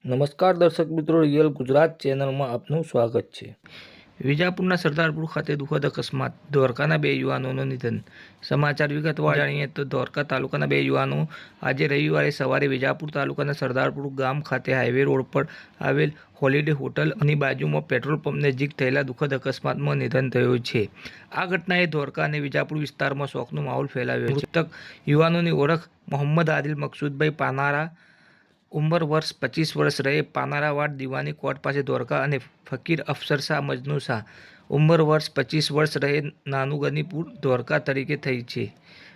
નમસ્કાર દર્શક મિત્રો, રિયલ ગુજરાત ચેનલમાં આપનું સ્વાગત છે। વિજાપુરના સરદારપુર ખાતે દુઃખદ અકસ્માત, ધોળકાના બે યુવાનોનું નિધન। સમાચાર વિગતવાર જાણીએ તો ધોળકા તાલુકાના બે યુવાનો આજે રવિવારે સવારે વિજાપુર તાલુકાના સરદારપુર ગામ ખાતે હાઈવે રોડ પર આવેલ હોલિડે હોટલની બાજુમાં પેટ્રોલ પંપ નજીક થયેલા દુઃખદ અકસ્માતમાં નિધન થયું છે। આ ઘટનાએ ધોળકા અને વિજાપુર વિસ્તારમાં શોકનો માહોલ ફેલાવ્યો છે। મૃતક યુવાનોની ઓળખ મોહમ્મદ આદિલ મકસૂદભાઈ પાનારા, ઉંમર વર્ષ 25 વર્ષ, રહે પાનારાવાડ દીવાની કોર્ટ પાસે ધોળકા, અને ફકીર અફસર શાહ મજનુ શાહ, ઉંમર વર્ષ 25 વર્ષ, રહે નાનુગનીપુર ધોળકા તરીકે થઈ છે।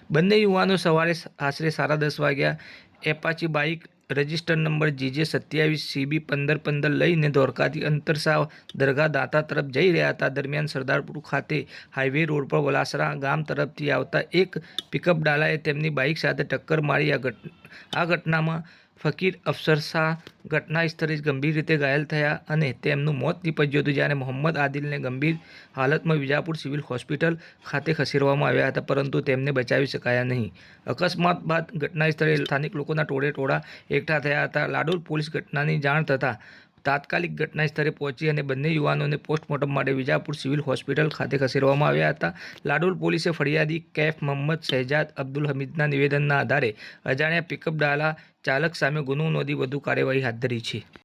બંને યુવાનો સવારે આશરે 10:30 વાગ્યા Apache bike register number GJ 27 CB 1515 લઈને ધોળકાથી અંતરશાહ દરગાહ દાંતા તરફ જઈ રહ્યા હતા। દરમિયાન સરદારપુર ખાતે હાઈવે રોડ પર વલાસરા ગામ તરફથી આવતા એક પિકઅપ ડાલાએ તેમની બાઇક સાથે ટક્કર મારી। આ ઘટનામાં ફકીર અફસર શાહ ઘટના સ્થળે જ ગંભીર રીતે ઘાયલ થયા અને તેમનું મોત નીપજ્યું હતું, જ્યારે મોહમ્મદ આદિલને ગંભીર હાલતમાં વિજાપુર સિવિલ હોસ્પિટલ ખાતે ખસેડવામાં આવ્યા હતા, પરંતુ તેમને બચાવી શકાયા નહીં। અકસ્માત બાદ ઘટના સ્થળે સ્થાનિક લોકોના ટોળે-ટોળા એકઠા થયા હતા। લાડોલ પોલીસ ઘટનાની જાણ થતાં તાત્કાલિક ઘટના સ્થળે પહોંચી અને બંને યુવાનોને પોસ્ટમોર્ટમ માટે વિજાપુર સિવિલ હોસ્પિટલ ખાતે ખસેડવામાં આવ્યા હતા। લાડોલ પોલીસે ફરિયાદી કૈફ મોહમ્મદ શહેજાદ અબ્દુલ હમીદના નિવેદનના આધારે અજાણ્યા પિકઅપ ડાલા ચાલક સામે ગુનો નોંધી વધુ કાર્યવાહી હાથ ધરી છે।